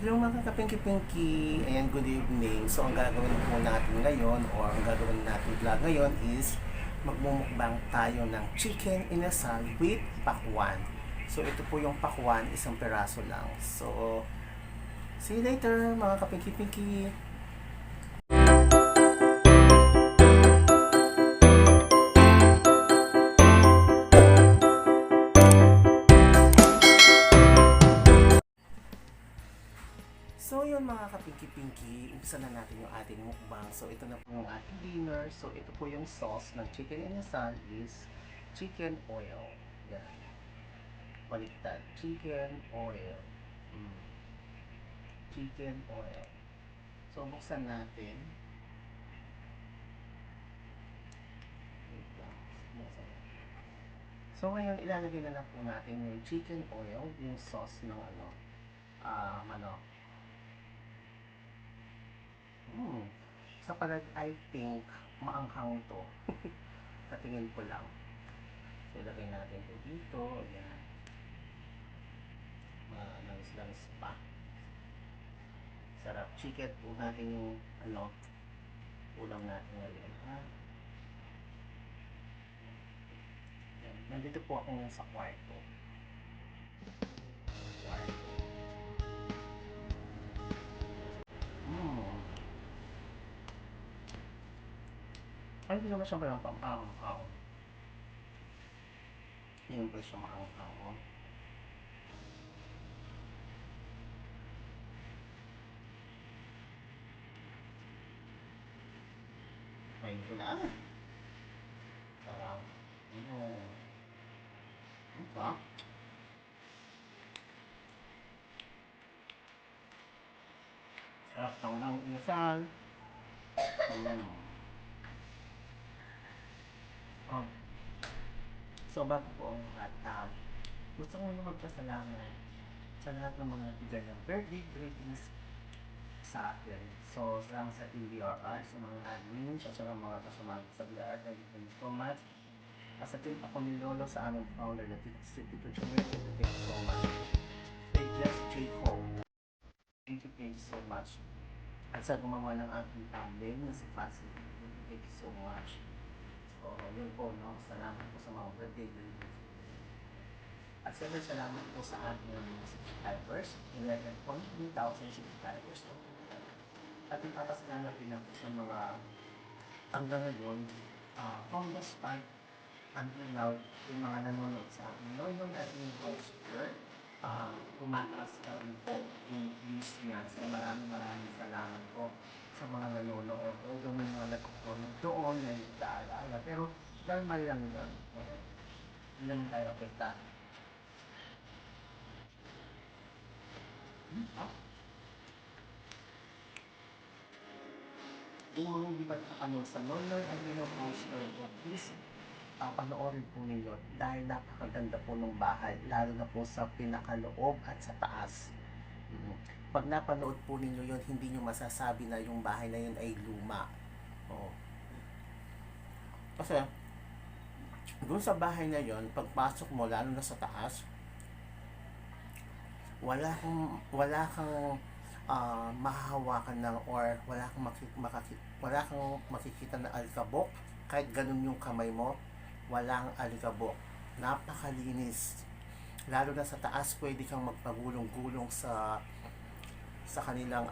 Hello mga kapinky-pinky, ayan, good evening. So ang gagawin po natin ngayon or ang gagawin natin vlog ngayon is magmumukbang tayo ng chicken inasal with pakwan. So ito po yung pakwan, isang peraso lang. So see you later mga kapinky-pinky. So yun mga kapinky-pinky, umpisa na natin yung ating mukbang. So ito na po yung ating dinner. So ito po yung sauce ng chicken inasal is chicken oil. Yan. Baliktad. Chicken oil. Mm. Chicken oil. So buksan natin. Wait lang. Buksan natin. So ngayon ilalagay na lang po natin yung chicken oil, yung sauce ng manok. Sa palad, I think, maanghang to. Sa tingin ko lang. So, ilagay natin ito dito. Ayan. Langis-langis pa. Sarap. Chicken po natin yung, ulam natin ngayon. Ha? Ayan. Nandito po ako ngayon sa kwarto. Mm. Ay, hindi naman siya ba yung pang-ahang-ahang? Hindi naman siya maanghang. Ay, ito na. Sarap. Diba? Sarap ng inasal. Oh. So, bago po ang lahat, gusto ko naman magpasalamat sa lahat ng mga bigay ng birthday greetings sa akin. So, salamat sa TVRR, sa mga admin, sa mga kasama sa BR. Thank you so much. Sa team ako ni Lolo sa aming founder na si Tito Chumel. Thank you so much. Stay blessed, J. Cole. Thank you so much. At sa gumawa ng aking thumbnail na si Patsy. Thank you so much. So, yun po, no? Salamat po sa mga birthday greetings. At siyempre salamat po sa ating subscribers, 11,300 subscribers. At ipapasalamat din ako sa mga hanggang ngayon, from the start until now, yung mga nanonood sa akin. Noon at yung house girl, tumataas na rin po yung views niya. So maraming salamat po sa mga nanonood. Although may mga nagkukulit doon na yung naalala. Pero normal lang yun. Hindi naman tayo kita. Yung mga hindi pa nakakanood sa Nonoy Aquino Poster ko, please panoorin po ninyo dahil napakaganda po ng bahay, lalo na po sa pinakaloob at sa taas. Pag napanood po ninyo yun, hindi nyo masasabi na yung bahay na yun ay luma. Oo. Kasi, doon sa bahay na yun, pagpasok mo, lalo na sa taas, wala kang mahahawakan ng or wala kang makikita na alikabok. Kahit ganun yung kamay mo, walang alikabok. Napakalinis. Lalo na sa taas, pwede kang magpagulong-gulong sa kanilang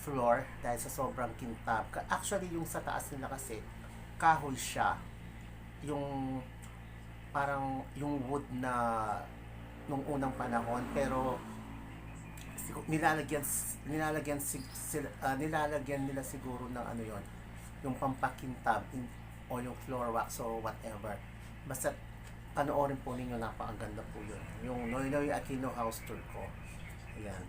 floor dahil sa sobrang kintab. Actually, yung sa taas nila kasi, kahoy siya. Yung parang yung wood na nung unang panahon, pero nilalagyan nila siguro ng yon, yung pampakintab o yung floor wax o whatever. Basta panoorin po ninyo, napakaganda po yun, yung Noynoy Aquino house tour ko. Ayan,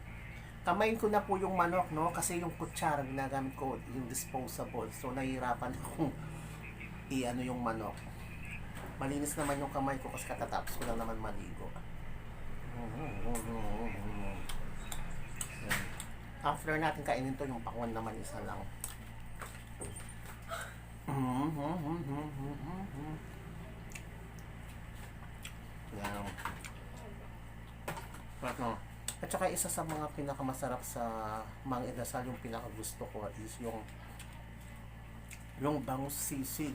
kamayin ko na po yung manok, no, kasi yung kutsara ginagamit ko yung disposable, so nahihirapan akong yung manok. Malinis naman yung kamay ko kasi katatapos ko lang naman maligo. After natin kainin to, yung pakwan naman isa lang. Yan. Sarap no? At saka isa sa mga pinakamasarap sa Mang Inasal, yung pinakagusto ko is yung bangus sisig.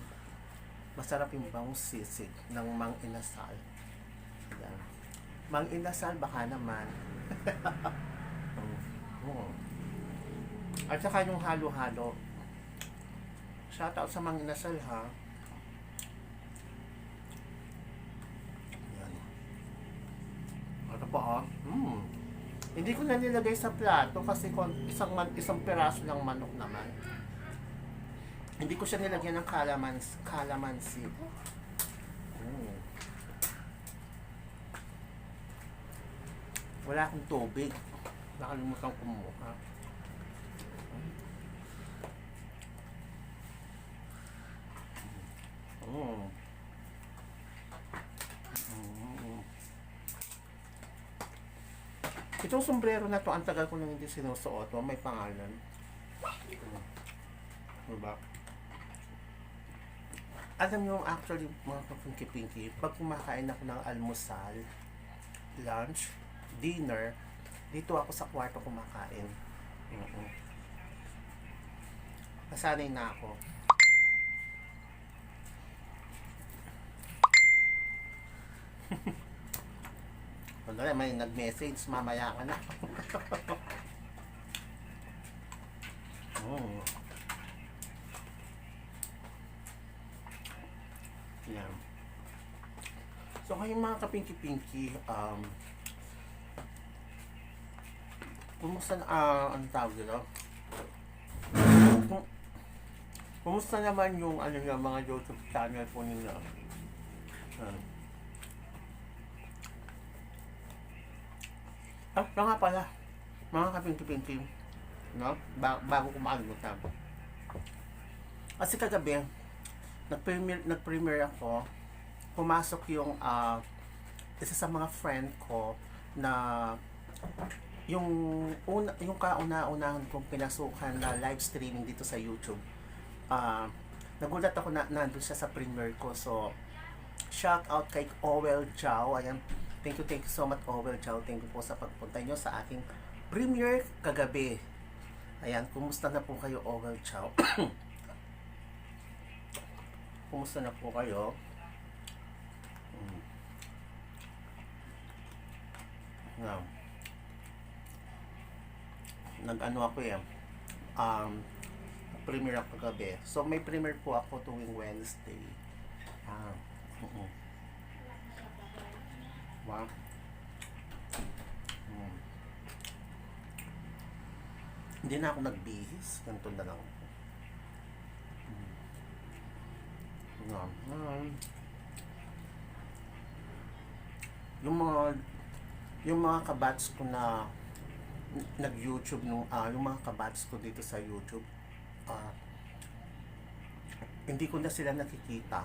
Masarap yung bangus sisig ng Mang Inasal. Yan. Mang Inasal, baka naman. Oo. At saka yung halo-halo. Shoutout sa Mang Inasal, ha. Yan. Ito po, oh. Hindi ko na nilagay sa plato kasi isang piraso lang manok naman. Hindi ko siya nilagyan ng calamansi. Wala akong tubig. Nakalimutan kumuha. Itong sombrero na to, ang tagal ko nang hindi sinusuot. May pangalan. Diba? Alam nyo, actually, mga kapinki-pinki, pag kumakain ako ng almusal, lunch, dinner, dito ako sa kwarto kumakain. Nasanay na ako. Wala, may nag-message, mamaya ka na. Yan. So kayong mga kapinki-pinki, kumusta na, ang tawag dito? Kumusta naman yung mga YouTube channel po ninyo? Nga pala, mga kapinki-pinki, no? Bago kumalimutan. Kasi kagabi, nag-premiere ako, pumasok yung isa sa mga friend ko na yung kauna-unahan kong pinasukan na live streaming dito sa YouTube. Nagulat ako na nandun siya sa premiere ko. So, shout out kay Owel Chow. Ayan, thank you so much, Owel Chow. Thank you po sa pagpunta nyo sa aking premiere kagabi. Ayan, kumusta na po kayo, Owel Chow? Kumusta na po kayo? Nag-ano ako premiere ako kagabi. So may premiere po ako tuwing Wednesday. Wow. Hindi na ako nagbihis. Ganito na lang. Yung mga kabats ko na nag-YouTube yung mga kabats ko dito sa YouTube, hindi ko na sila nakikita.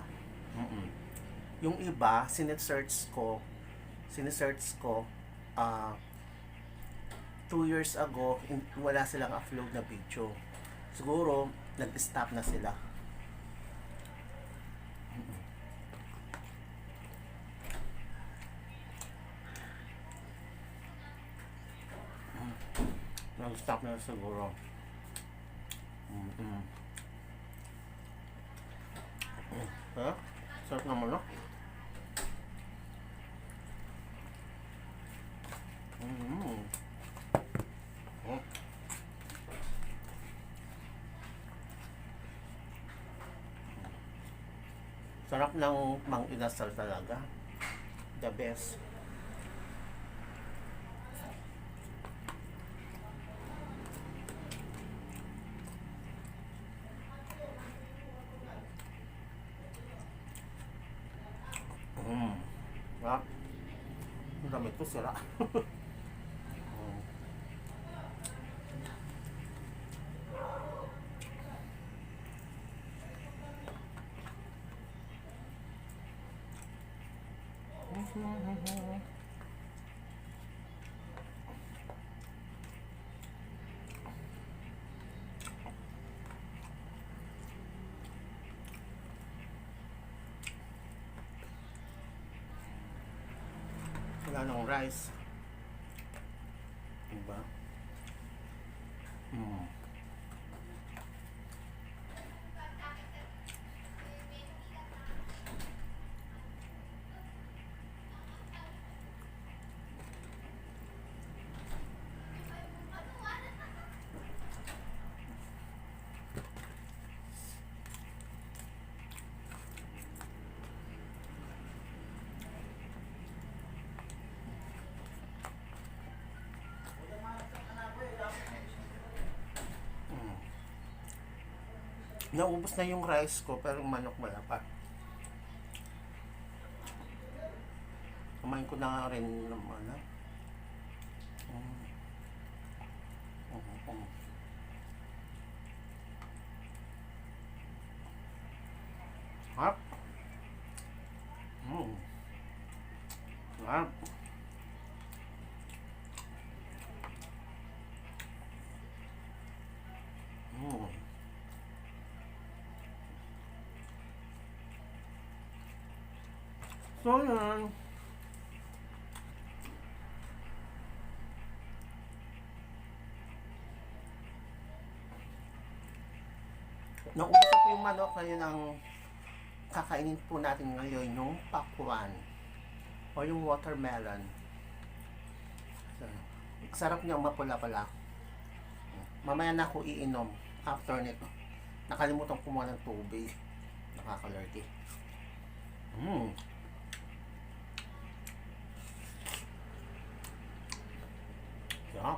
Yung iba sinesearch ko 2 years ago, wala silang upload na video. Siguro nag-stop na sila. Nag-stop na siguro. Sarap naman, no? Sarap ng Mang Inasal talaga. The best. Ang damit ko sira. Wala nang rice. Diba? Mm. Naubos na yung rice ko, pero yung manok wala pa. Kumain ko na nga rin naman. Harap. Harap. So, yan. Naubos na po yung manok, ngayon ang kakainin po natin ngayon yung pakwan o yung watermelon. So, sarap niya, mapula pala. Mamaya na ako iinom after nito. Nakalimutan ko muna ng tubig. Nakakalurky. Yeah.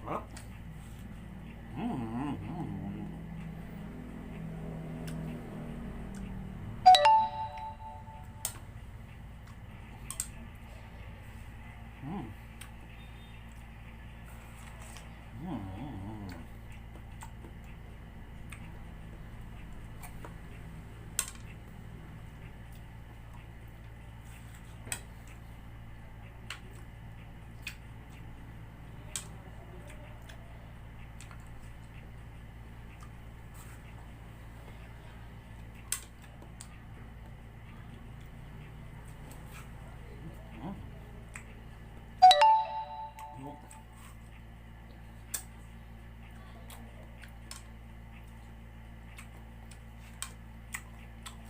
Huh?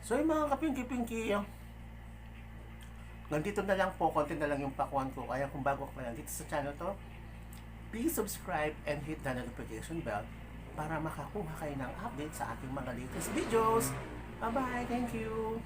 So yung mga kapinki-pinki, nandito na lang po, konti na lang yung pakwan ko. Kaya kung bago ka lang dito sa channel to, please subscribe and hit the notification bell para makakuha kayo ng update sa ating mga latest videos. Bye-bye! Thank you!